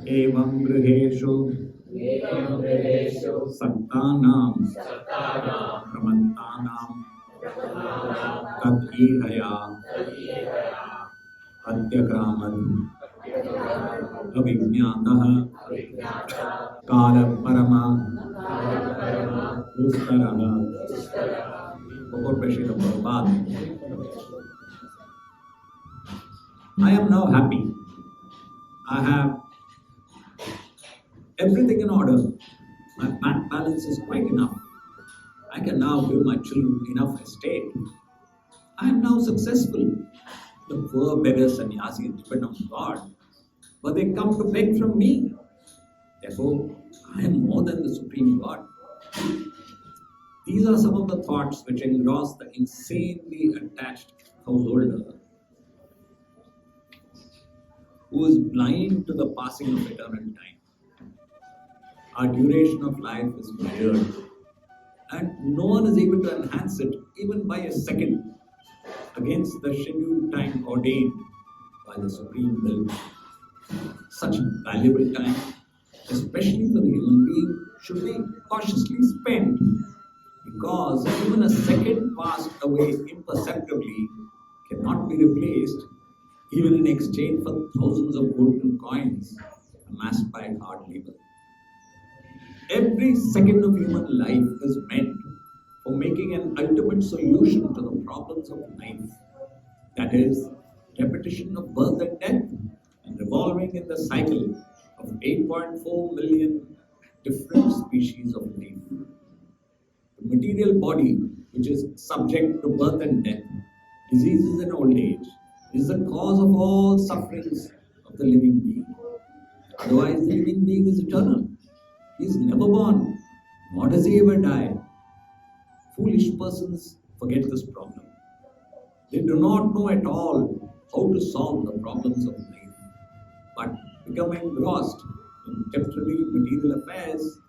evaṁ gṛheṣu saktānāṁ pramattānāṁ tad-īhayā atyakrāmad avijñātaḥ kālaḥ parama-dustaraḥ. Before Prashita Prabhupada, I am now happy. I have everything in order. My bank balance is quite enough. I can now give my children enough estate. I am now successful. The poor beggar sannyasis depend on God, but they come to beg from me. Therefore, I am more than the Supreme God. These are some of the thoughts which engross the insanely attached householder who is blind to the passing of eternal time. Our duration of life is measured, and no one is able to enhance it even by a second against the scheduled time ordained by the Supreme Will. Such valuable time, especially for the human being, should be cautiously spent, because even a second passed away imperceptibly cannot be replaced even in exchange for thousands of golden coins amassed by hard labor. Every second of human life is meant for making an ultimate solution to the problems of life, that is, repetition of birth and death, and revolving in the cycle of 8.4 million different species of life. The material body, which is subject to birth and death, diseases and old age, is the cause of all sufferings of the living being. Otherwise, the living being is eternal. He is never born, nor does he ever die. Foolish persons forget this problem. They do not know at all how to solve the problems of life, but become engrossed in temporary material affairs,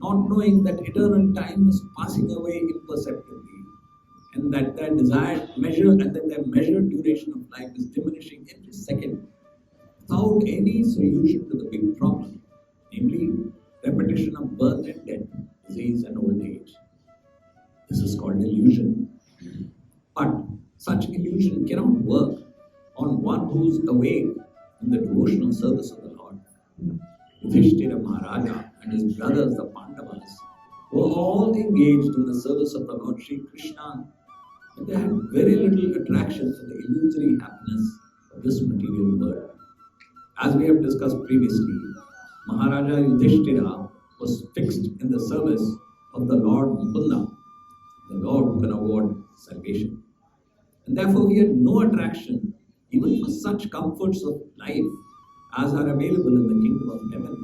not knowing that eternal time is passing away imperceptibly, and that their desired measure and that their measured duration of life is diminishing every second without any solution to the big problem, namely repetition of birth and death, disease and old age. This is called illusion. But such illusion cannot work on one who is awake in the devotional service of the Lord. Yudhishthira Maharaja and his brothers, the Pandavas, were all engaged in the service of the Lord Sri Krishna, and they had very little attraction for the illusory happiness of this material world. As we have discussed previously, Maharaja Yudhishthira was fixed in the service of the Lord Mukunda, the Lord who can award salvation. And therefore he had no attraction even for such comforts of life as are available in the kingdom of heaven,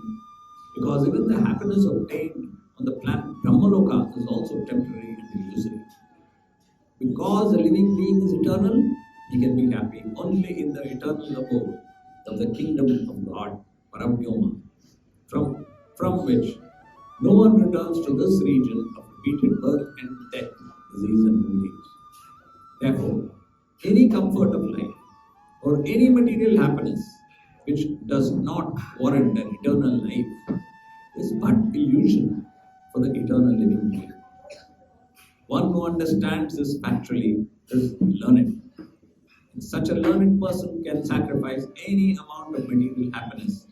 because even the happiness obtained on the planet Brahmaloka is also temporary and illusory. Because the living being is eternal, he can be happy only in the eternal abode of the kingdom of God, Paravyoma, from which no one returns to this region of repeated birth and death, disease and old age. Therefore, any comfort of life or any material happiness which does not warrant an eternal life is but illusion for the eternal living being. One who understands this factually is learned. And such a learned person can sacrifice any amount of material happiness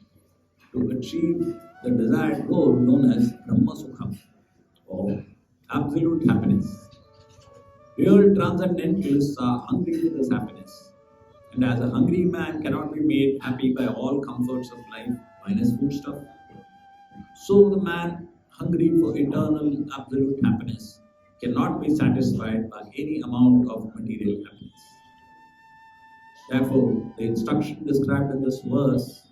to achieve the desired goal known as Brahma-Sukham, or absolute happiness. Real transcendentalists are hungry for this happiness, and as a hungry man cannot be made happy by all comforts of life minus foodstuff, so the man hungry for eternal absolute happiness cannot be satisfied by any amount of material happiness. Therefore, the instruction described in this verse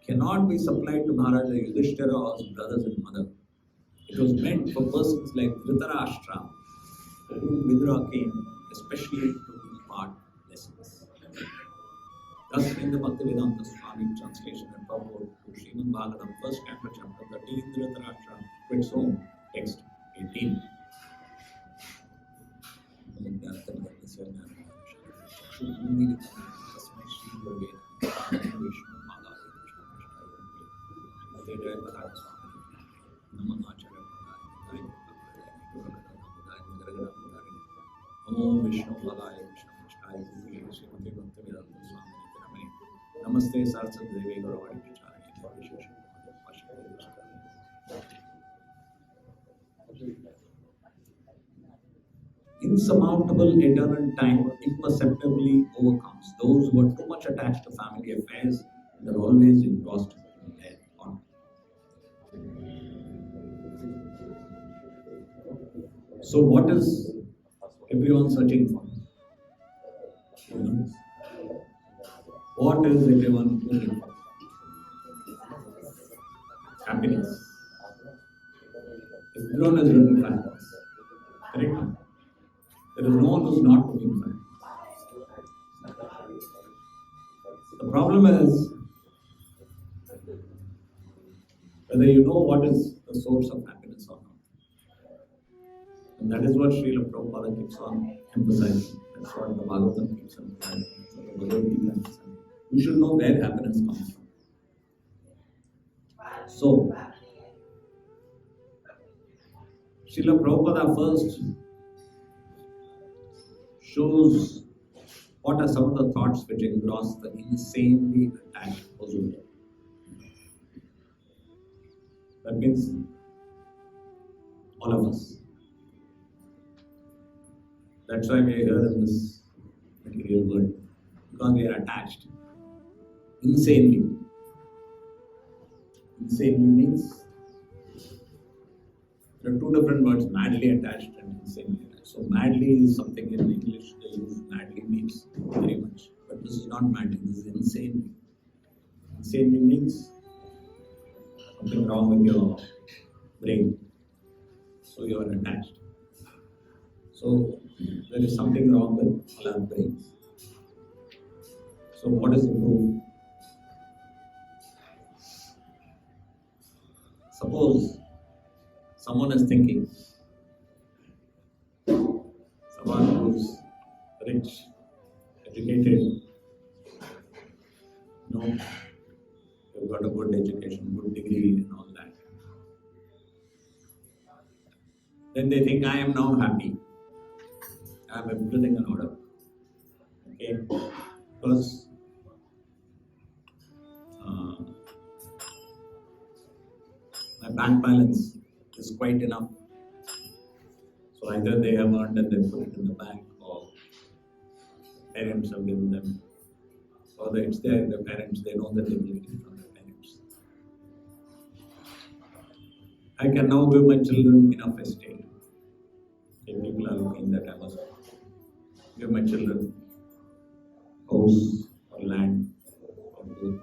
cannot be supplied to Maharaja Yudhishthira or his brothers and mother. It was meant for persons like Dhritarashtra, to whom Vidura came, especially to impart lessons. Thus, in the Bhaktivedanta Swami translation and purport to Śrīmad-Bhāgavatam, first Canto, chapter 13, Dhritarashtra quits home, text 18. Om Vishnu Padaya Vishnu Vishkaya Śrīmad-Bhāgavatam Namaste Saraswati Devi Gauravani Vichārani Insurmountable eternal time imperceptibly overcomes those who are too much attached to family affairs and are always engrossed in their own. So what is everyone searching for? What is everyone looking for? Happiness. Everyone is looking for happiness. Correct? There is no one who is not looking for happiness. The problem is whether you know what is the source of happiness or not. And that is what Śrīla-Prabhupada keeps on emphasizing. That's what the Bhagavatam keeps on emphasizing. You should know where happiness comes from. So, Śrīla-Prabhupada first shows what are some of the thoughts which engross the insanely attached person. That means all of us. That's why we are here in this material world, because we are attached insanely. Insanely means there are two different words, madly attached and insanely attached. So madly is something in English they use madly means very much. But this is not madly, this is insanely. Insanely means something wrong with your brain. So you are attached. So there is something wrong with all our brains. So what is the proof? Suppose someone is thinking, someone who's rich, educated, you've got a good education, good degree and all that. Then they think, I am now happy. I have everything in order. Okay? Because my bank balance is quite enough. So either they have earned and they put it in the bank, or parents have given them, or it's there, the parents, they know that they will get it from their parents. I can now give my children enough estate. Okay, people are looking that I must give my children house or land or both.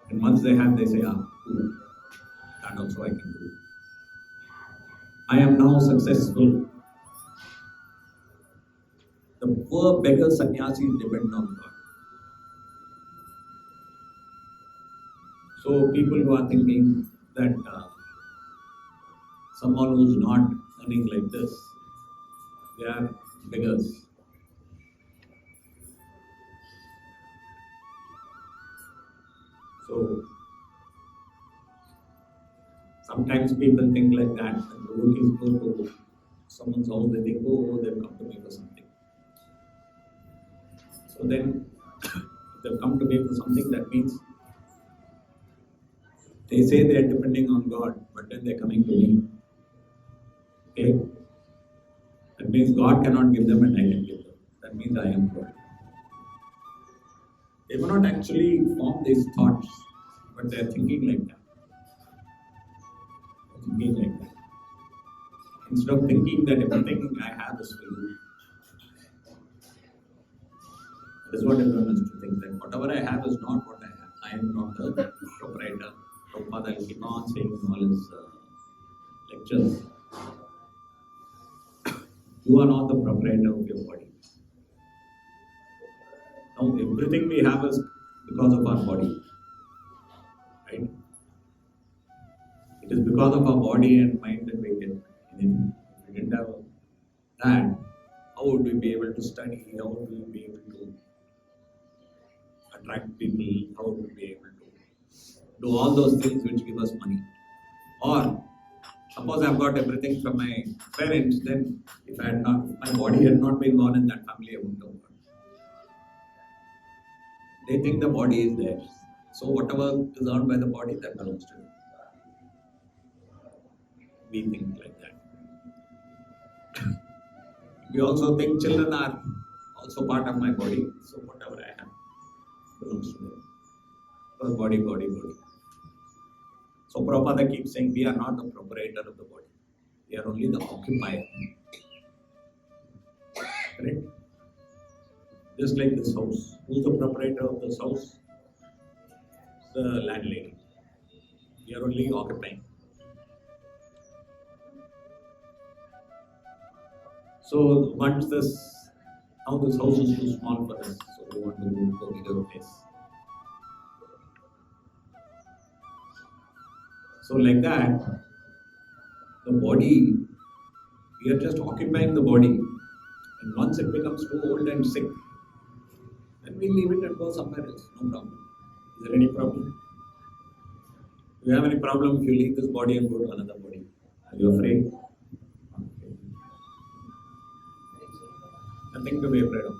And once they have, they say, that also I can do. I am now successful. The poor beggar sannyasis depend on God. So people who are thinking that someone who is not earning like this, they are beggars. So sometimes people think like that. When devotees go to someone's house, they think, oh, they've come to me for something. So then, if they've come to me for something, that means they say they are depending on God, but then they're coming to me. Okay? That means God cannot give them and I can give them. That means I am God. They will not actually form these thoughts, but they are thinking like that. Thinking like that. Instead of thinking that everything I have is for you. That is what everyone has to think, that whatever I have is not what I have. I am not the proprietor. Prabhupada will keep on saying in all his lectures, you are not the proprietor of your body. Now, everything we have is because of our body. Right? It is because of our body and mind that we get anything. If we didn't have that, how would we be able to study? How would we be able to attract people? How would we be able to do all those things which give us money. Or suppose I've got everything from my parents, then if my body had not been born in that family, I wouldn't have got. They think the body is theirs. So whatever is earned by the body, that belongs to them. We think like that. We also think children are also part of my body, so whatever I have belongs to them. Because body. So Prabhupada keeps saying we are not the proprietor of the body. We are only the occupier. Correct? Just like this house. Who is the proprietor of this house? The landlady. We are only occupying. So once now this house is too small for us, so we want to move to a bigger place. So like that, the body, we are just occupying the body, and once it becomes too old and sick, then we leave it and go somewhere else, no problem. Is there any problem? Do you have any problem if you leave this body and go to another body? Are you afraid? Nothing to be afraid of.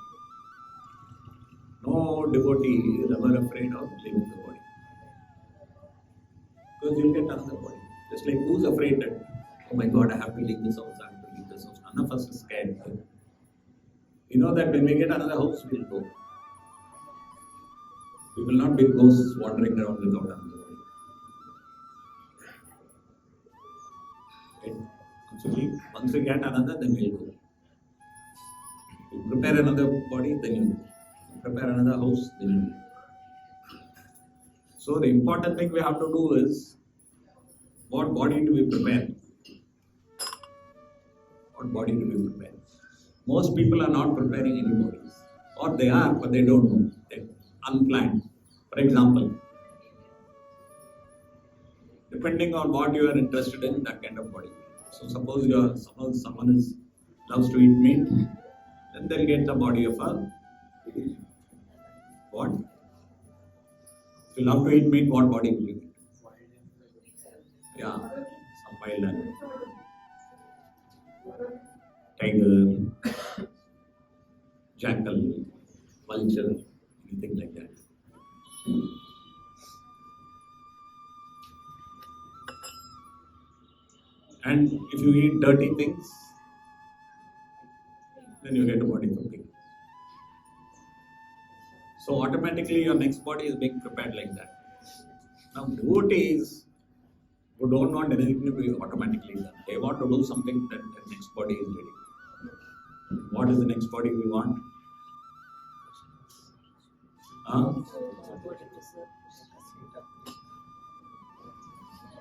No devotee is ever afraid of leaving the body. Because you'll get another body. Just like who's afraid that, oh my God, I have to leave this house, I have to leave this house. None of us is scared. We know that when we get another house, we'll go. We will not be ghosts wandering around without another body. Right? Once we get another, then we'll go. You prepare another body, then you prepare another house, then you. So the important thing we have to do is, what body do we prepare? What body do we prepare? Most people are not preparing any bodies. Or they are, but they don't know. They're unplanned. For example, depending on what you are interested in, that kind of body. So suppose someone loves to eat meat, then they'll get the body of a what? If you love to eat meat, what body will you get? Yeah, some wild animal. Tiger, jackal, vulture, anything like that. And if you eat dirty things, then you get a body for pig. So automatically your next body is being prepared like that. Now devotees who don't want anything to be automatically done. They want to do something that the next body is ready. What is the next body we want?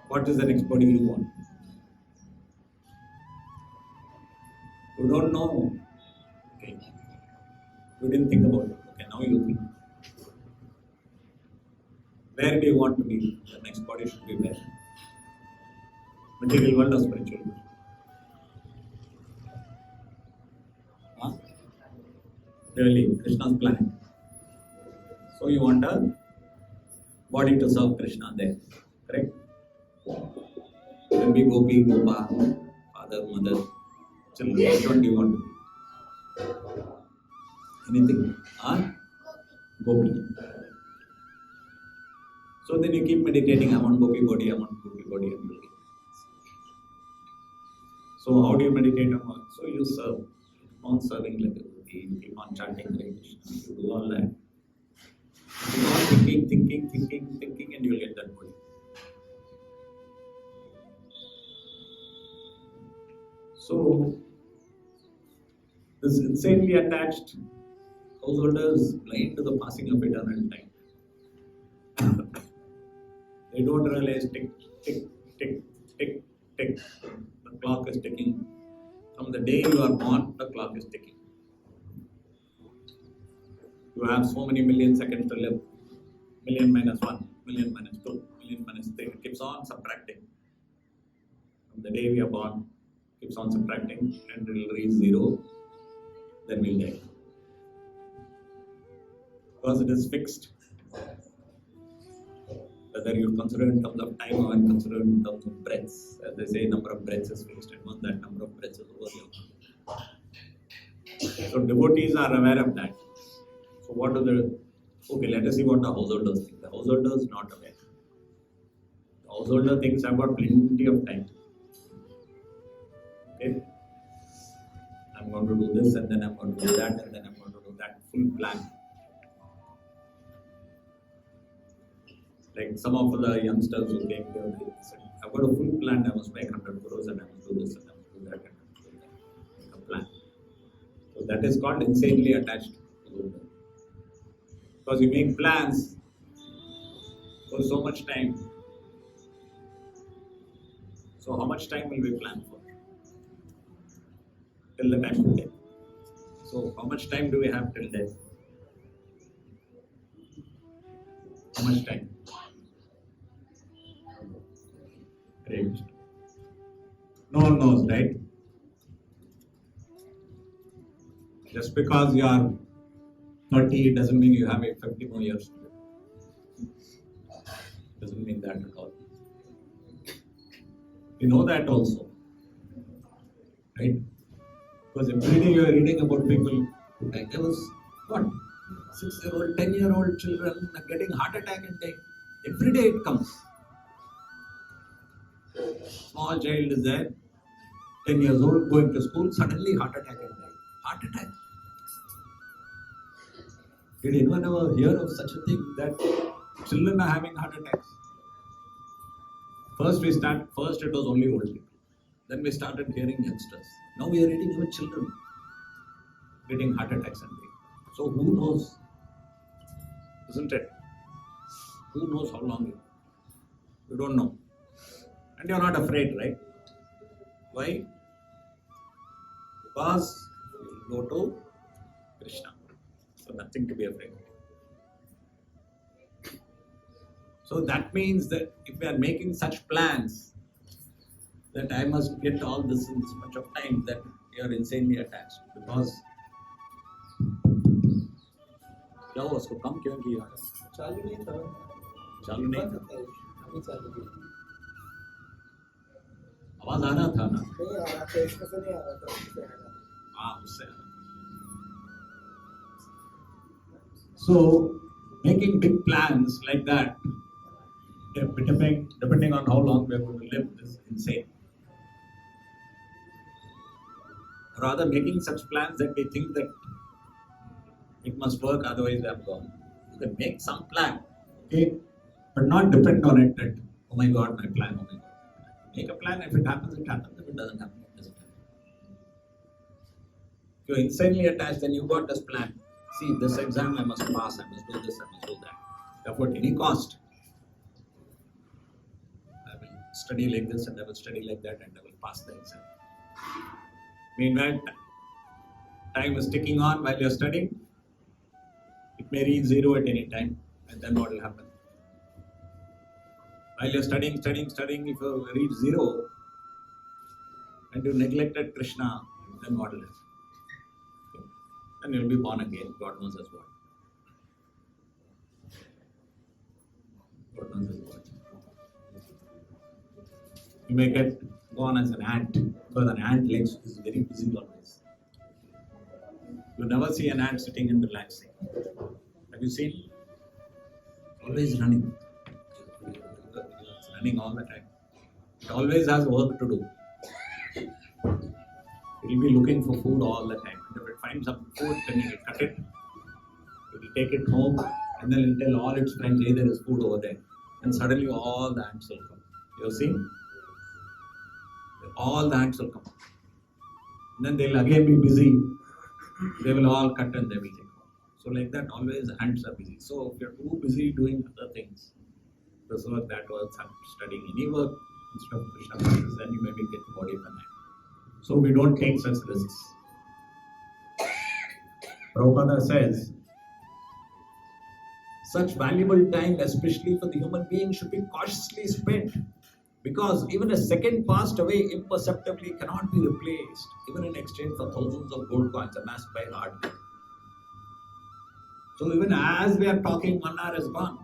What is the next body you want? You don't know. Okay. You didn't think about it. Okay, now you think. Where do you want to be? The next body should be where? Material world or spiritual world? Really, Krishna's plan. So you want a body to serve Krishna there, correct? Then be Gopi, Gopa, father, mother, children. Which one do you want to be? Anything? Gopi. So then you keep meditating, I want Gopi body, I want Gopi body, and Gopi. So how do you meditate on? So you serve. Keep on serving like a Gopi, you keep on chanting Hare Krishna, you do all that. Keep on thinking, and you'll get that body. So this insanely attached householder is blind to the passing of eternal time. They don't realize tick. The clock is ticking. From the day you are born, the clock is ticking. You have so many million seconds to live. Million minus 1, million minus 2, million minus 3. It keeps on subtracting. From the day we are born, keeps on subtracting and it will reach 0. Then we'll die. Because it is fixed. Whether whether you consider in terms of time or consider in terms of breaths. As they say, number of breaths is fixed, and once that number of breaths is over, so devotees are aware of that. So what do okay, let us see what the householders think. The householders not aware. The householder thinks I've got plenty of time. Okay? I'm going to do this and then I'm going to do that and then I'm going to do that. Full plan. Like some of the youngsters who came here, they said, I've got a full plan. I must make 100 crores and I must do this and I must do that and I must do that. Make a plan. So that is called insanely attached to the. Because you make plans for so much time. So how much time will we plan for? Till the time of death. So how much time do we have till death? How much time? Right. No one knows, right? Just because you are 30 doesn't mean you have 50 more years to live. Doesn't mean that at all. You know that also. Right? Because every day you are reading about people, like there was, 6-year-old, 10-year-old children getting heart attack and death. Every day it comes. Small child is there, 10 years old, going to school, suddenly heart attack and death. Heart attack. Did anyone ever hear of such a thing that children are having heart attacks? First it was only old people. Then we started hearing youngsters. Now we are reading even children getting heart attacks and death. So who knows? Isn't it? Who knows how long? You don't know. And you're not afraid, right? Why? Because you go to Krishna. So nothing to be afraid of. So that means that if we are making such plans, that I must get all this in this much of time, that you are insanely attached. Because क्या हुआ उसको कम क्यों किया? चालू नहीं था. आवाज आ रहा था ना? नहीं आ रहा था, इसमें से नहीं आ रहा था. हाँ, उससे आ रहा. So making big plans like that, depending on how long we are going to live, is insane. Rather, making such plans that we think that it must work, otherwise I'm gone. You can make some plan, okay, but not depend on it that, oh my God, my plan, oh my God. Make a plan, if it happens, it happens. If it doesn't happen, it doesn't happen. If you're insanely attached, then you got this plan. See, this exam I must pass, I must do this, I must do that. Therefore, at any cost, I will study like this and I will study like that and I will pass the exam. Meanwhile, time is ticking on while you're studying. It may reach 0 at any time, and then what will happen? While you're studying, if you reach 0 and you neglected Krishna, then what will happen? And you'll be born again, God knows as what. God knows as what. You may get gone as an ant, because an ant is very busy always. You never see an ant sitting and relaxing. Have you seen? Always running. It's running all the time. It always has work to do. It will be looking for food all the time. And if it finds some food, then it will cut it. It will take it home and then it will tell all its friends, hey, there is food over there. And suddenly all the ants will come. You have seen? All the ants will come. And then they will again be busy. They will all cut and they will take home. So like that, always ants are busy. So if you're too busy doing other things, this work, that work, studying any work, instead of Krishna consciousness, then you maybe get the body of an ant. So we don't take such risks. Prabhupada says, such valuable time, especially for the human being, should be cautiously spent. Because even a second passed away imperceptibly cannot be replaced, even in exchange for thousands of gold coins amassed by hard work. So even as we are talking, 1 hour is gone.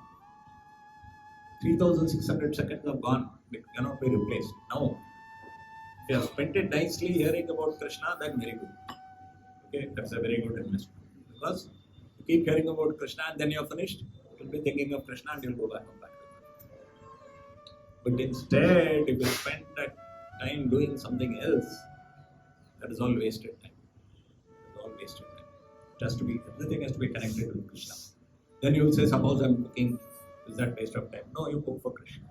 3,600 seconds have gone. It cannot be replaced. Now, if you have spent it nicely hearing about Krishna, then very good. Okay, that's a very good investment. Because you keep hearing about Krishna and then you're finished, you'll be thinking of Krishna and you'll go back. But instead, if you spend that time doing something else, that is all wasted time. It is all wasted time. It has to be, everything has to be connected with Krishna. Then you will say, suppose I'm cooking, is that waste of time? No, you cook for Krishna.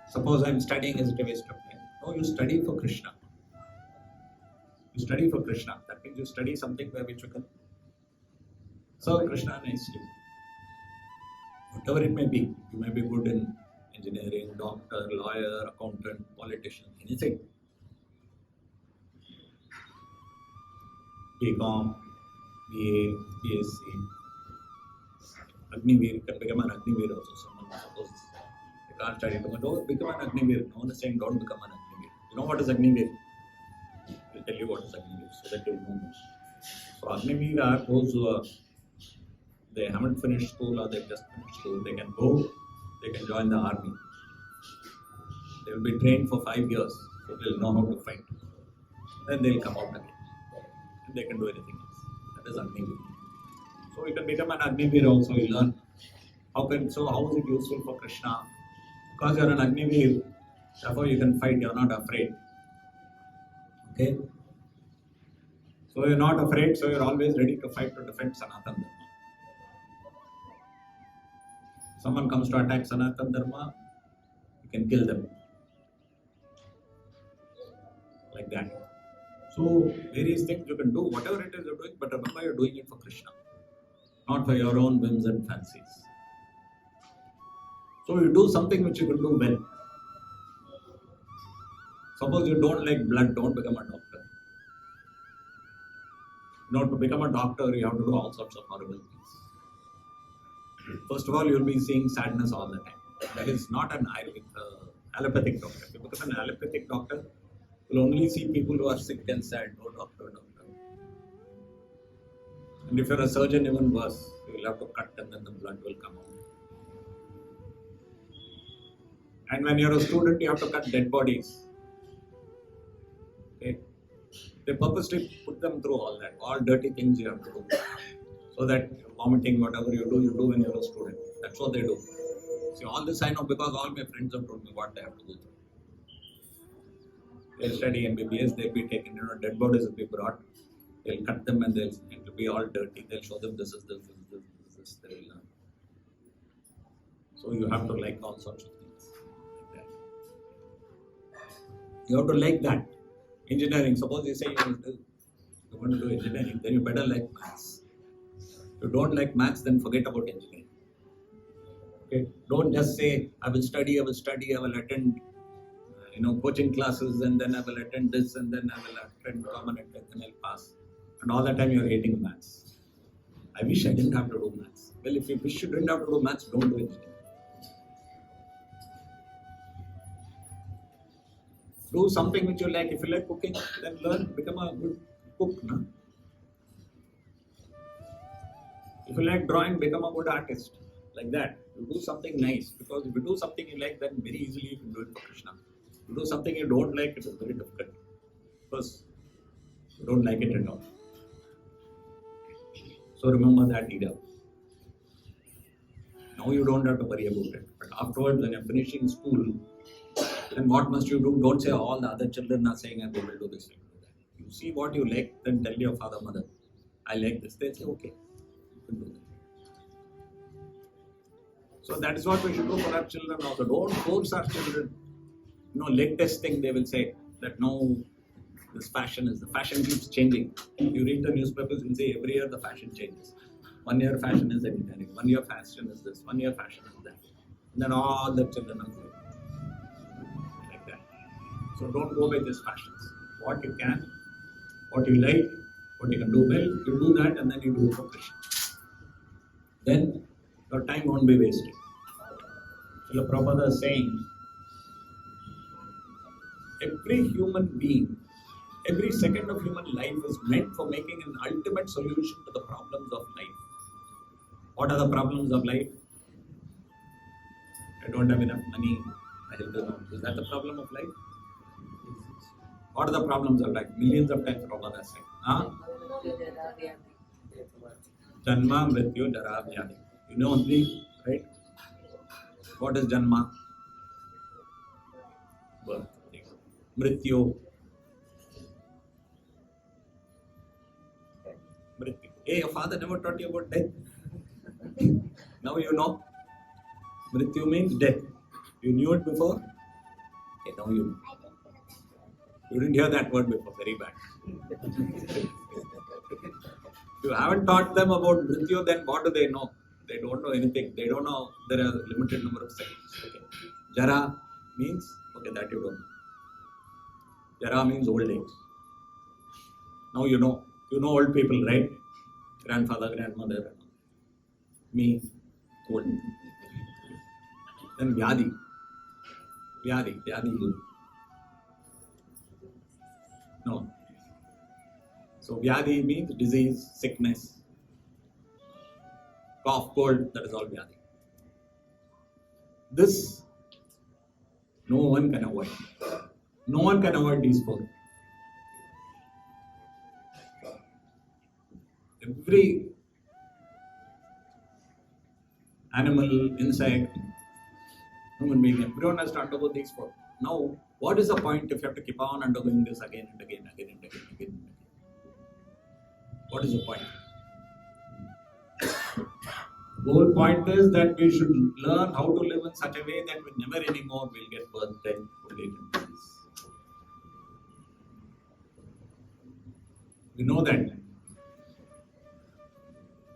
Suppose I'm studying, is it a waste of time? No, you study for Krishna. You study for Krishna. That means you study something by which you can serve Krishna nicely. Whatever it may be, you may be good in engineering, doctor, lawyer, accountant, politician, anything. evaṁ, BA, BSc, Agniveer, can become an Agniveer also. Someone suppose they can't study, don't become an Agniveer. No one is saying don't become an Agniveer. You know what is Agniveer? I'll tell you what is Agniveer so that you know more. So Agniveer are those who they haven't finished school or they've just finished school. They can go, they can join the army. They will be trained for 5 years, so they'll know how to fight. Then they'll come out again. And they can do anything else. That is Agniveer. So you can become an Agniveer also, you learn. How is it useful for Krishna? Because you are an Agniveer, therefore you can fight, you are not afraid. Okay? So you are not afraid, so you are always ready to fight to defend Sanatana Dharma. Someone comes to attack Sanatana Dharma, you can kill them. Like that. So various things you can do, whatever it is you're doing, but remember you're doing it for Krishna, not for your own whims and fancies. So you do something which you can do well. Suppose you don't like blood, don't become a doctor. To become a doctor, you have to do all sorts of horrible things. First of all, you'll be seeing sadness all the time. That is not an allopathic doctor. If you become an allopathic doctor, you'll only see people who are sick and sad. Oh, doctor. And if you're a surgeon, even worse. You'll have to cut and then the blood will come out. And when you're a student, you have to cut dead bodies. Okay? They purposely put them through all that. All dirty things you have to do. So that vomiting, whatever you do when you're a student. That's what they do. See, all this I know because all my friends have told me what they have to go through. They'll study MBBS, they'll be taken, dead bodies will be brought. They'll cut them and it'll be all dirty. They'll show them this is this, they will learn. So you have to like all sorts of things like that. You have to like that. Engineering, suppose you say you want to do engineering, then you better like maths. If you don't like maths, then forget about engineering. Okay? Don't just say, I will study, I will attend coaching classes, and then I will attend this, and then I will attend common and then I'll pass. And all the time you're hating maths. I wish I didn't have to do maths. Well, if you wish you didn't have to do maths, don't do engineering. Do something which you like. If you like cooking, then learn, become a good cook. No? If you like drawing, become a good artist. Like that. You do something nice. Because if you do something you like, then very easily you can do it for Krishna. If you do something you don't like, it is very difficult. Because you don't like it at all. So remember that either. Now you don't have to worry about it. But afterwards, when you're finishing school, then what must you do? Don't say all the other children are saying and they will do this. You see what you like, then tell your father, mother, I like this. They say, okay, you can do that. So that is what we should do for our children also. Don't force our children. Latest thing they will say that no, this fashion keeps changing. If you read the newspapers, you'll see every year the fashion changes. 1 year fashion is engineering, 1 year fashion is this, 1 year fashion is that. And then all the children are going like that. So don't go by these fashions. What you can, what you like, what you can do well, you do that and then you do it for Krishna. Then your time won't be wasted. Srila Prabhupada is saying, every human being, every second of human life is meant for making an ultimate solution to the problems of life. What are the problems of life? I don't have enough money. Is that the problem of life? What are the problems of life? Millions of times Prabhupada has said. Janma, Mrityu, Jara, Vyadi. You know only, right? What is Janma? Birth. Mrityu. Mrityu. Hey, your father never taught you about death. Now you know. Mrityu means death. You knew it before? Okay, now you know. You didn't hear that word before, very bad. If you haven't taught them about Mrityu, then what do they know? They don't know anything. They don't know there are a limited number of seconds. Okay. Jara means, okay, that you don't know. Jara means old age. Now you know. You know old people, right? Grandfather, grandmother. Me, old. Then Vyadi. Vyadi you. No. So Vyadi means disease, sickness, cough, cold, that is all Vyadi. This, no one can avoid. No one can avoid these four. Every animal, insect, human being, everyone has to undergo these four. Now, what is the point if you have to keep on undergoing this again and again? What is the point? The whole point is that we should learn how to live in such a way that we never anymore will get birth, death, old age and disease. We know that.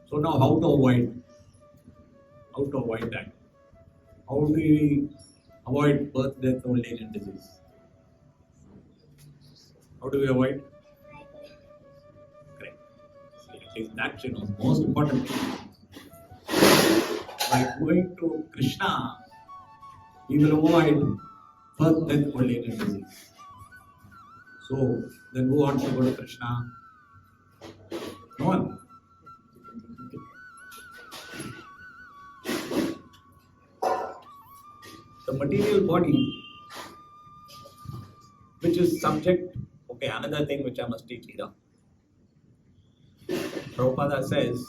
So now how to avoid? How to avoid that? How do we avoid birth, death, old age and disease? How do we avoid? Correct. At least that you know, most important thing. By going to Krishna, we will avoid birth, death, old age and disease. So then who wants to go to Krishna? No one. The material body, which is subject, okay, another thing which I must teach here. Prabhupada says,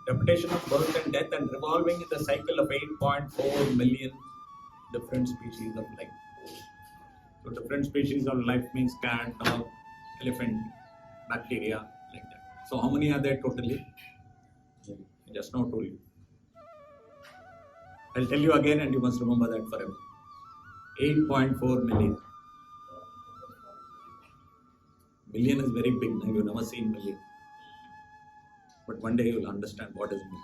repetition of birth and death and revolving in the cycle of 8.4 million different species of life. So different species of life means cat, dog, elephant, bacteria, like that. So how many are there totally? Just now told you. I'll tell you again and you must remember that forever. 8.4 million. Million is very big. You've never seen million. But one day you'll understand what is million.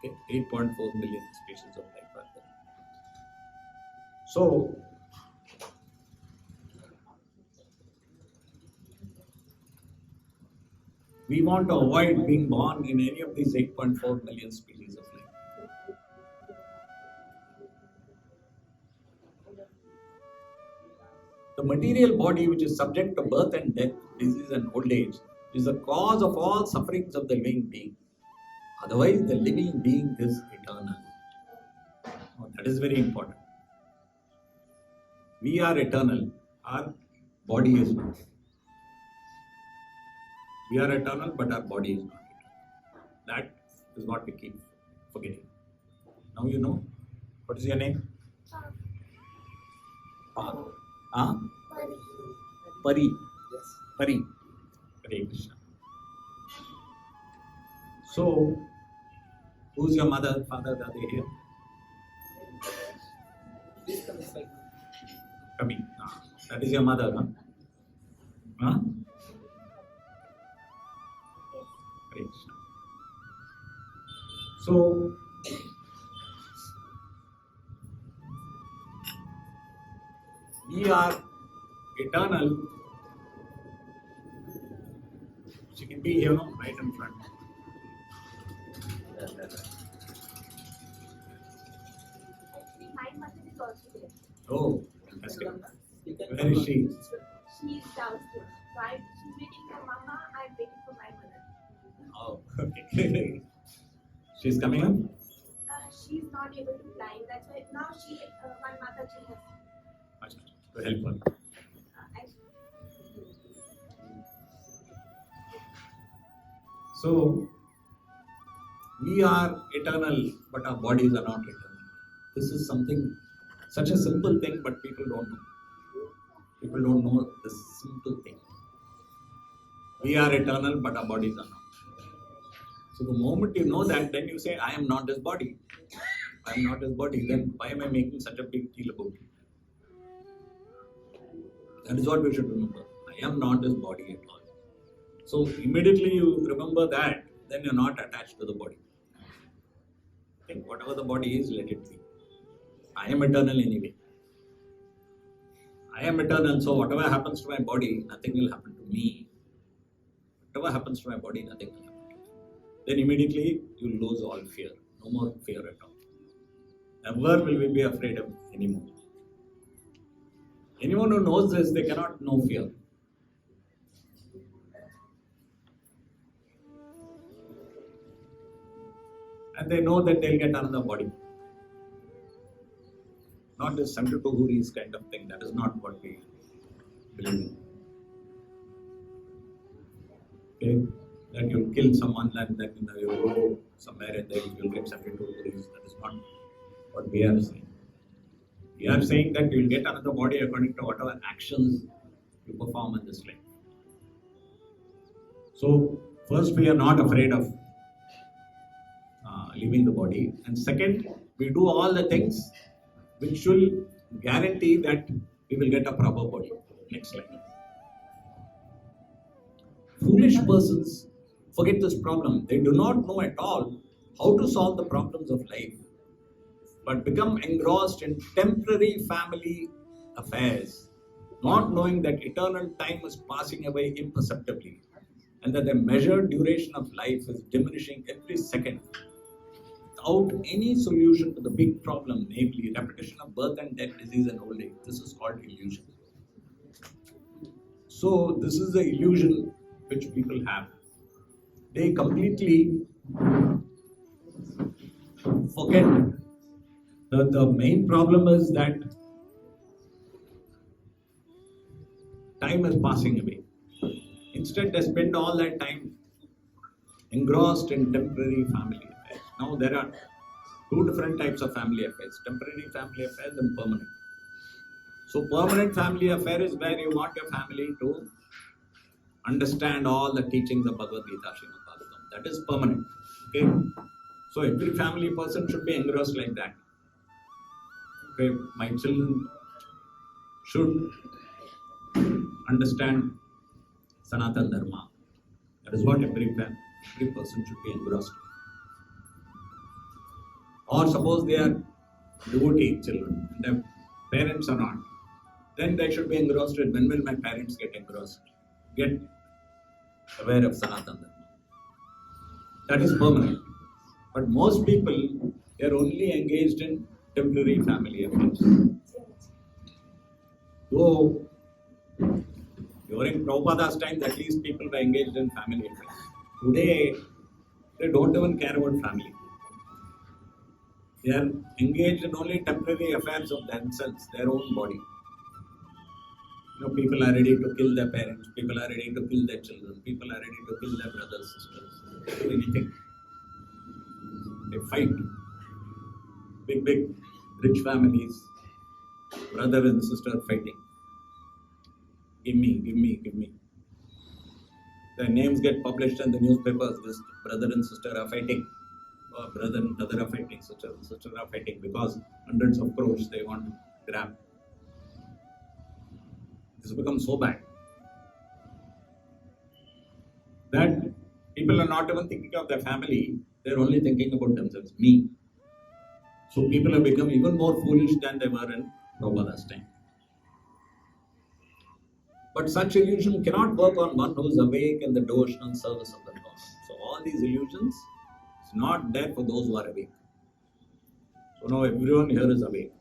Okay? 8.4 million species of life are there. So, we want to avoid being born in any of these 8.4 million species of life. The material body, which is subject to birth and death, disease and old age, is the cause of all sufferings of the living being. Otherwise, the living being is eternal. Oh, that is very important. We are eternal. Our body is not. We are eternal, but our body is not eternal. That is what we keep forgetting. Now you know. What is your name? Pari. Yes. Pari. Hare Krishna. So, who's your mother, father, are they here? Coming. That is your mother, huh? Hare Krishna. So, we are eternal. She can be here, no? Right in front. Actually, my mother is also there. Oh, fantastic. Where is she? She is downstairs. So she's waiting for Mama, I'm waiting for my mother. Oh, okay. She's coming up? She's not able to climb. That's why now she to help her. So, we are eternal, but our bodies are not eternal. This is something, such a simple thing, but people don't know. People don't know the simple thing. We are eternal, but our bodies are not. So the moment you know that, then you say, I am not this body. I am not this body. Then why am I making such a big deal about it? That is what we should remember. I am not this body at all. So immediately you remember that, then you're not attached to the body. Think whatever the body is, let it be. I am eternal anyway. I am eternal, so whatever happens to my body, nothing will happen to me. Whatever happens to my body, nothing will happen to me. Then immediately you lose all fear. No more fear at all. Never will we be afraid of anymore. Anyone who knows this, they cannot know fear. And they know that they'll get another body. Not this 72 Huris kind of thing. That is not what we believe in. Okay? That you'll kill someone and then you'll go somewhere and then you'll get 72 Huris. That is not what we are saying. We are saying that you'll get another body according to whatever actions you perform in this life. So, first, we are not afraid of leaving the body, and second, we do all the things which will guarantee that we will get a proper body. Next slide. Foolish persons forget this problem. They do not know at all how to solve the problems of life, but become engrossed in temporary family affairs, not knowing that eternal time is passing away imperceptibly, and that the measured duration of life is diminishing every second, without any solution to the big problem, namely repetition of birth and death, disease and old age. This is called illusion. So this is the illusion which people have. They completely forget. The main problem is that time is passing away. Instead, they spend all that time engrossed in temporary family affairs. Now, there are two different types of family affairs, temporary family affairs and permanent. So, permanent family affair is where you want your family to understand all the teachings of Bhagavad Gita, Śrīmad-Bhāgavatam. That is permanent. Okay? So, every family person should be engrossed like that. Okay? My children should understand Sanatana Dharma. That is what every person should be engrossed in. Or suppose they are devotee children and their parents are not, then they should be engrossed in when will my parents get engrossed, get aware of Sanatana Dharma. That is permanent. But most people, they are only engaged in temporary family affairs. Though during Prabhupada's time, at least people were engaged in family affairs. Today, they don't even care about family. They are engaged in only temporary affairs of themselves, their own body. People are ready to kill their parents, people are ready to kill their children, people are ready to kill their brothers, sisters, they do anything. They fight. Big, rich families, brother and sister fighting. Give me. Their names get published in the newspapers. This brother and sister are fighting. Or brother and brother are fighting. Sister and sister are fighting because hundreds of crores they want to grab. This has become so bad that people are not even thinking of their family. They're only thinking about themselves. Me. So people have become even more foolish than they were in Prabhupada's time. But such illusion cannot work on one who is awake in the devotional service of the Lord. So all these illusions is not there for those who are awake. So now everyone here is awake.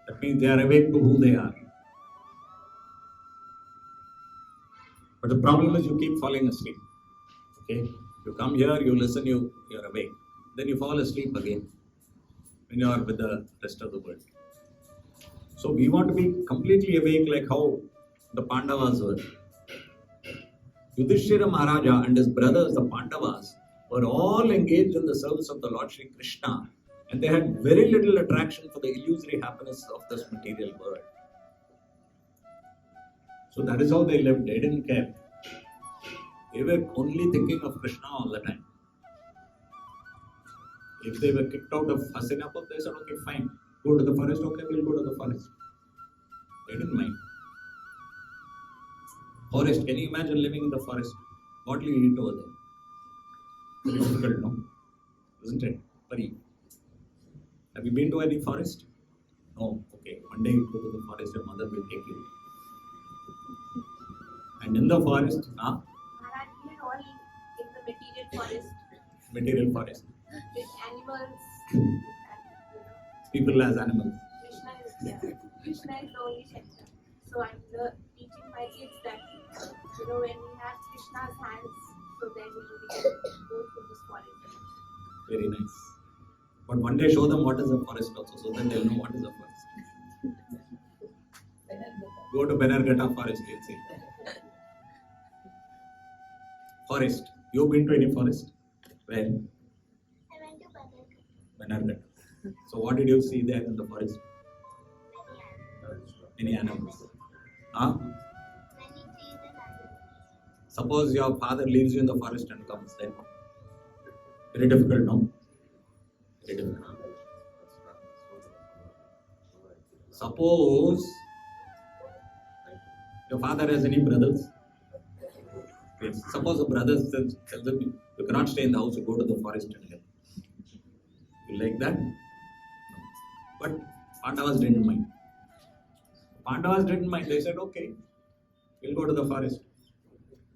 That means they are awake to who they are. But the problem is you keep falling asleep. Okay? You come here, you listen, you're awake. Then you fall asleep again when you are with the rest of the world. So we want to be completely awake like how the Pandavas were. Yudhishthira Maharaja and his brothers, the Pandavas, were all engaged in the service of the Lord Shri Krishna, and they had very little attraction for the illusory happiness of this material world. So that is how they lived. They didn't care. They were only thinking of Krishna all the time. If they were kicked out of Hastinapur, they said, okay, fine, go to the forest. Okay, we'll go to the forest. They didn't mind. Forest, can you imagine living in the forest? What will you eat over there? Very difficult, no? Isn't it? Very. Have you been to any forest? No. Okay. One day you go to the forest, your mother will take you. And in the forest, Maharaj, we are all in the material forest. Material forest. With animals and, People as animals. Krishna is the only shelter. So I'm teaching my kids that, when we have Krishna's hands, so then we will go to this forest. Very nice. But one day show them what is a forest also, so that they'll know what is a forest. Go to Bannerghatta forest, you'll see. Forest. You've been to any forest? Where? I went to Bannerghatta. So what did you see there in the forest? Many animals. Huh? Suppose your father leaves you in the forest and comes then. Very difficult, no? Very difficult. Suppose your father has any brothers. Yes. Suppose a brother tells him, you cannot stay in the house, you go to the forest and live. You like that? No. But Pandavas didn't mind. Pandavas didn't mind. They said, okay, we'll go to the forest.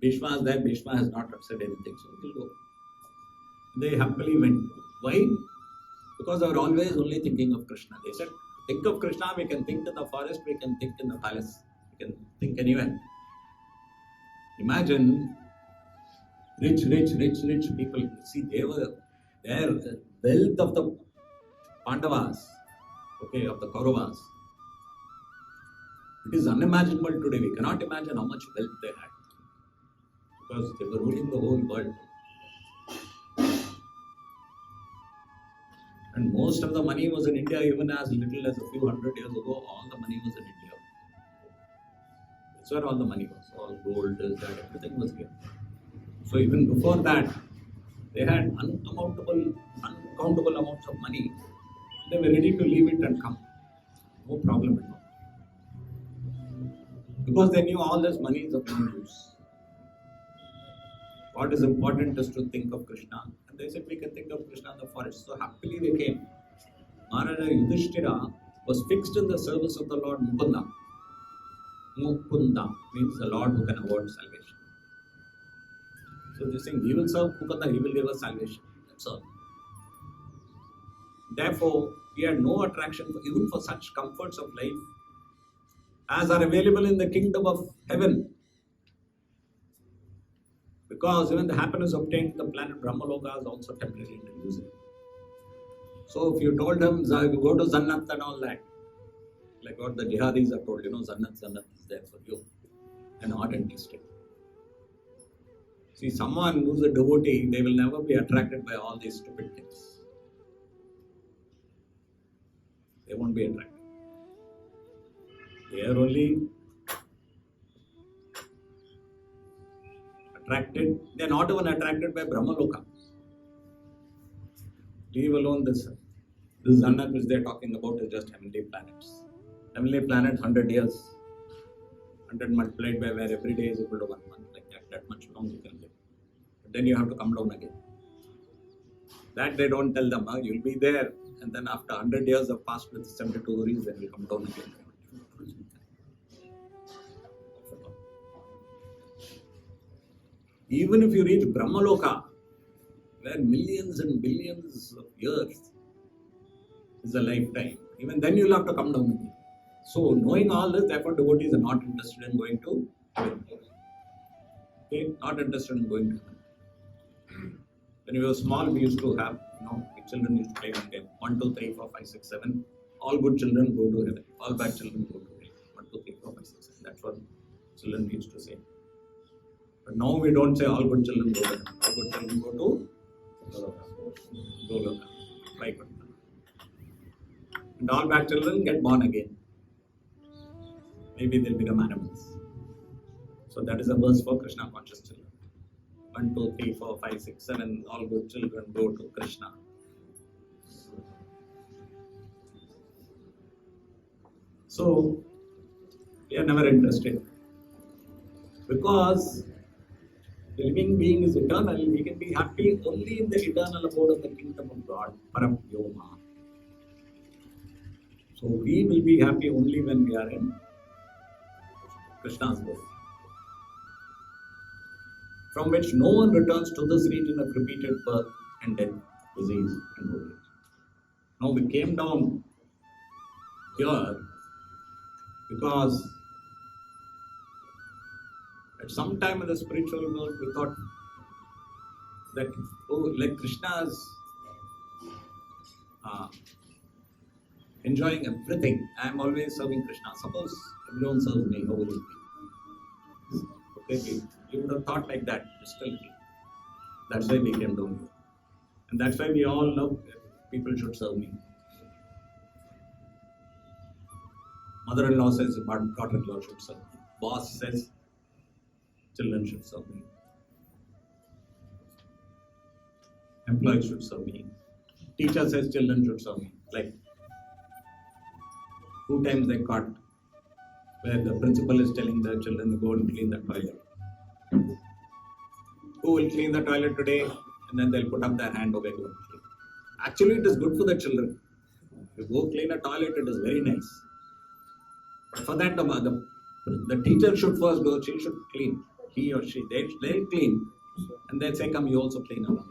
Bhishma is there. Bhishma has not said anything, so we'll go. They happily went. Why? Because they were always only thinking of Krishna. They said, think of Krishna, we can think in the forest, we can think in the palace, we can think anywhere. Imagine rich people. See, their wealth of the Pandavas, okay, of the Kauravas. It is unimaginable today. We cannot imagine how much wealth they had. Because they were ruling the whole world. And most of the money was in India, even as little as a few hundred years ago, all the money was in India. That's where all the money was. All gold, this, that, everything was here. So even before that, they had uncountable amounts of money. They were ready to leave it and come. No problem at all. Because they knew all this money is of no use. What is important is to think of Krishna. And they said, we can think of Krishna in the forest. So happily they came. Maharaja Yudhishthira was fixed in the service of the Lord Mukunda. Mukunda means the Lord who can award salvation. So they saying, we will serve Mukunda, he will give us salvation. That's all. Therefore, we had no attraction even for such comforts of life as are available in the kingdom of heaven. Because even the happiness obtained in the planet Brahmaloka is also temporary and illusory. So if you told them, go to Jannat and all that, like what the jihadis are told, Jannat is there for you. They're not interested. See, someone who's a devotee, they will never be attracted by all these stupid things. They won't be attracted. They are only attracted, they are not even attracted by Brahmaloka. Leave alone this Jannat which they are talking about is just heavenly planets. Heavenly planet, 100 years. 100 multiplied by where every day is equal to 1 month, like that much long you can live. But then you have to come down again. That they don't tell them, you'll be there, and then after 100 years have passed with 72 hours, then you'll come down again. Even if you reach Brahmaloka, where millions and billions of years is a lifetime, even then you'll have to come down again. So, knowing all this, therefore devotees are not interested in going to heaven. Okay, not interested in going to heaven. When we were small, we used to have, children used to play one game. 1, 2, 3, 4, 5, 6, 7. all good children go to heaven, all bad children go to hell. 1, 2, 3, 4, 5, 6, 7. That's what children used to say. But now we don't say all good children go to heaven. All good children go to Goloka. Vaikuntha. And all bad children get born again. Maybe they'll become animals. So that is a verse for Krishna conscious children. 1, 2, 3, 4, 5, 6, 7. All good children go to Krishna. So we are never interested. Because the living being is eternal, we can be happy only in the eternal abode of the kingdom of God, param-yoma. So we will be happy only when we are in Krishna's world, from which no one returns to this region of repeated birth and death, disease and old age. Now we came down here because at some time in the spiritual world we thought that, like Krishna's enjoying everything. I am always serving Krishna. Suppose everyone serves me, how will it be? Okay, you would have thought like that, crystality. That's why we came down here. And that's why we all love people should serve me. Mother-in-law says daughter-in-law should serve me. Boss says children should serve me. Employees should serve me. Teacher says children should serve me. Like 2 times they caught where the principal is telling the children to go and clean the toilet. Who will clean the toilet today? And then they'll put up their hand, okay, go and clean. Actually, it is good for the children. If you go clean a toilet, it is very nice. But for that, the teacher should first go, she should clean. He or she, they'll clean. And they'll say, come, you also clean along.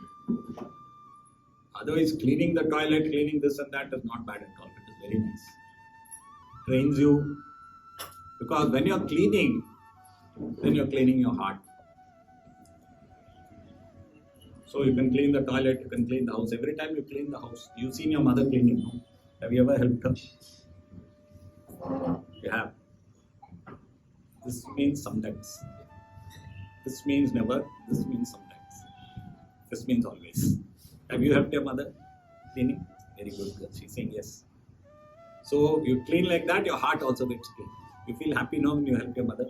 Otherwise, cleaning the toilet, cleaning this and that is not bad at all. It is very nice. Trains you. Because when you're cleaning, then you're cleaning your heart. So you can clean the toilet, you can clean the house. Every time you clean the house, you've seen your mother cleaning, no? Have you ever helped her? You have. This means sometimes. This means never. This means sometimes. This means always. Have you helped your mother cleaning? Very good girl. She's saying yes. So you clean like that, your heart also gets clean. You feel happy now when you help your mother?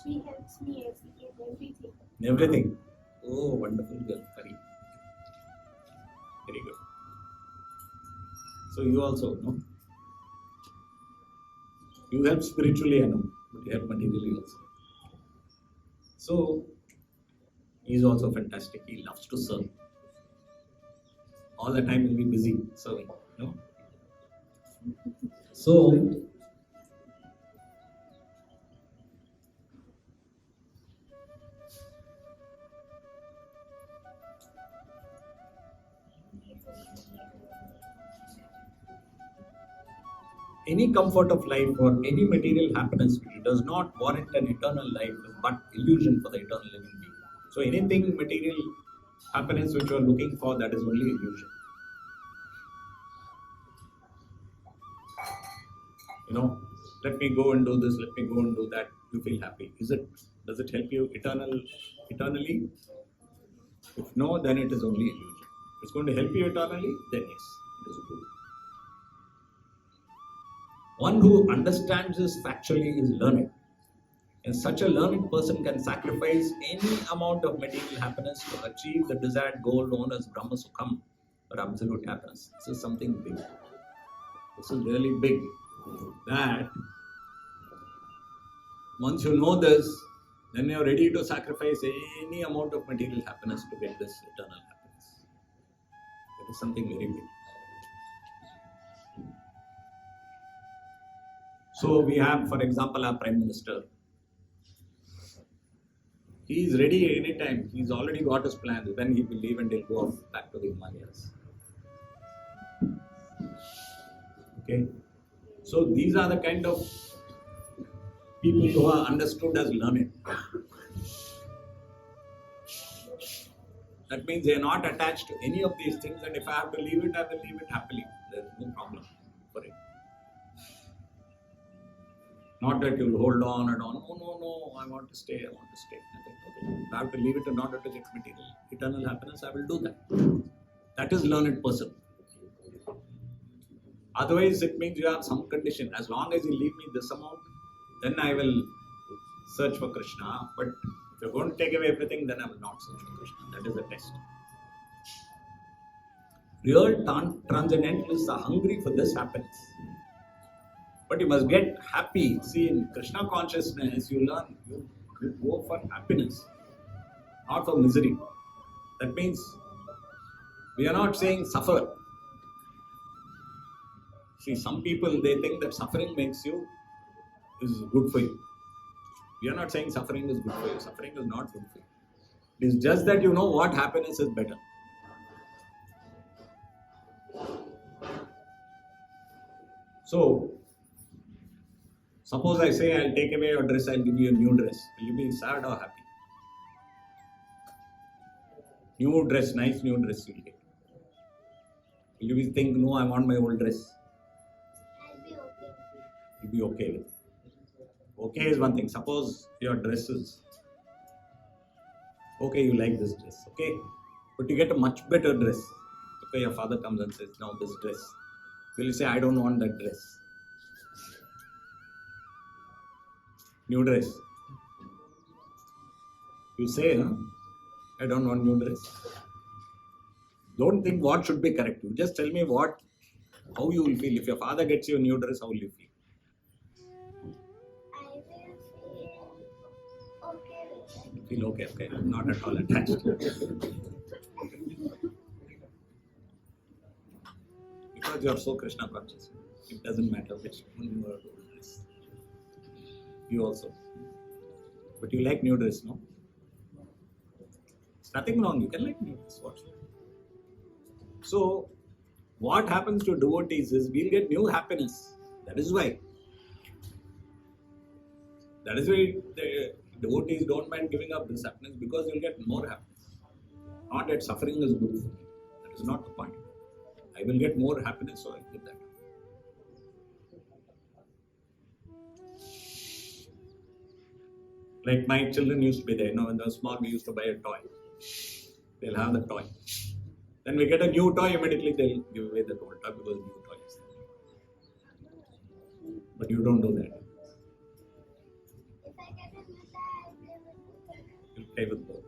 She helps me in everything. Everything. Oh, wonderful girl. Very good. So you also, no? You help spiritually, I know, but you help materially also. So, he is also fantastic. He loves to serve. All the time he'll be busy serving, no? So, any comfort of life or any material happiness which does not warrant an eternal life is but illusion for the eternal living being. So anything material happiness which you are looking for, that is only illusion. You know, let me go and do this, let me go and do that, you feel happy. Does it help you eternally? If no, then it is only illusion. If it's going to help you eternally, then yes, it is good. One who understands this factually is learned. And such a learned person can sacrifice any amount of material happiness to achieve the desired goal known as brahma-sukham, or absolute happiness. This is something big. This is really big. That once you know this, then you are ready to sacrifice any amount of material happiness to get this eternal happiness. That is something very big. So we have, for example, our Prime Minister. He is ready anytime. He's already got his plans. Then he will leave and he'll go back to the Himalayas. Okay. So these are the kind of people who are understood as learned. That means they are not attached to any of these things, and if I have to leave it, I will leave it happily. there is no problem for it. Not that you'll hold on and on, no, I want to stay. I think, okay, I have to leave it in order to get material. Eternal happiness, I will do that. That is learned person. Otherwise, it means you have some condition. As long as you leave me this amount, then I will search for Krishna. But if you're going to take away everything, then I will not search for Krishna. That is the test. Real transcendentalists are hungry for this happiness. But you must get happy. See, in Krishna consciousness, you learn, you go for happiness, not for misery. That means we are not saying suffer. See, some people, they think that suffering is good for you. We are not saying suffering is good for you. Suffering is not good for you. It is just that you know what happiness is better. So, suppose I say I'll take away your dress, I'll give you a new dress. Will you be sad or happy? New dress, nice new dress you'll get. Will you think, no, I want my old dress? I'll be okay. You'll be okay with it. Okay is one thing. Suppose your dress is okay, you like this dress, okay? But you get a much better dress. Okay, your father comes and says, now this dress. Will you say, I don't want that dress? New dress. You say, I don't want new dress. Don't think what should be correct. You just tell me how you will feel. If your father gets you a new dress, how will you feel? I will feel okay with it. Feel okay. I'm not at all attached. Because you are so Krishna conscious. It doesn't matter which one you are old dress. You also. But you like new dress, no? There's nothing wrong. You can like new dress. So, what happens to devotees is we'll get new happiness. That is why. The devotees don't mind giving up this happiness because you'll get more happiness. Not that suffering is good for me. That is not the point. I will get more happiness, so I'll get that. Like my children used to be there, when they were small, we used to buy a toy. They'll have the toy. Then we get a new toy, immediately they'll give away the old toy because new toy is there. But you don't do that. If I get a new toy, You'll play with both.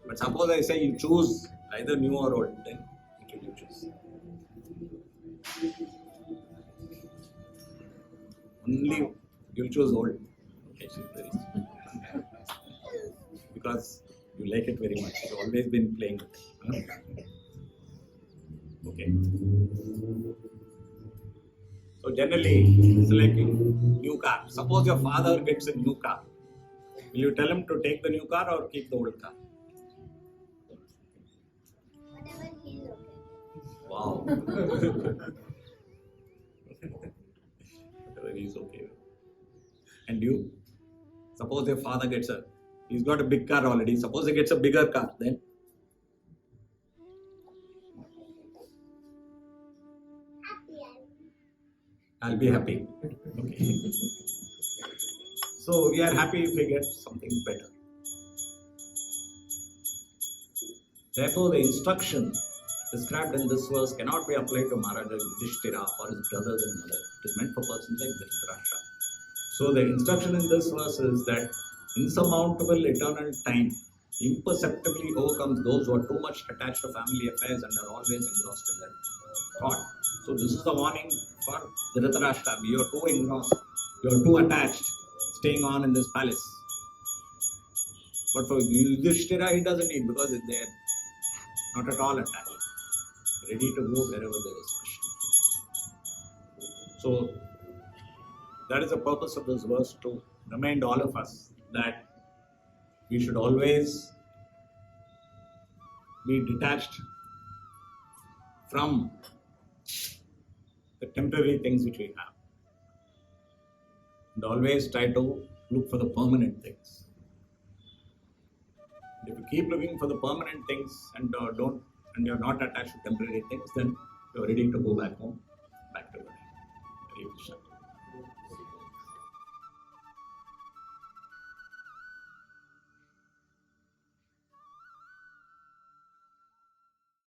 But suppose I say you choose either new or old, then which will you choose? Only you'll choose old. Okay, so very simple. Because you like it very much. You've always been playing with it. Okay. So generally, it's like a new car. Suppose your father gets a new car. Will you tell him to take the new car or keep the old car? whatever he's okay. Wow. Whatever he's okay with. And you? Suppose your father he's got a big car already. Suppose he gets a bigger car, then? I'll be happy. Okay. So we are happy if we get something better. Therefore, the instruction described in this verse cannot be applied to Maharaja Yudhishthira or his brothers and mother. It is meant for persons like Dhritarashtra. So the instruction in this verse is that insurmountable eternal time imperceptibly overcomes those who are too much attached to family affairs and are always engrossed in their thought. So this is the warning for Dhritarashtra. You are too engrossed, you are too attached, staying on in this palace. But for Yudhishthira, he doesn't need because it's there, not at all attached, ready to go wherever there is Krishna. So that is the purpose of this verse, to remind all of us that we should always be detached from the temporary things which we have, and always try to look for the permanent things. If you keep looking for the permanent things and you're not attached to temporary things, then you're ready to go back home, back to God. Hare Krishna.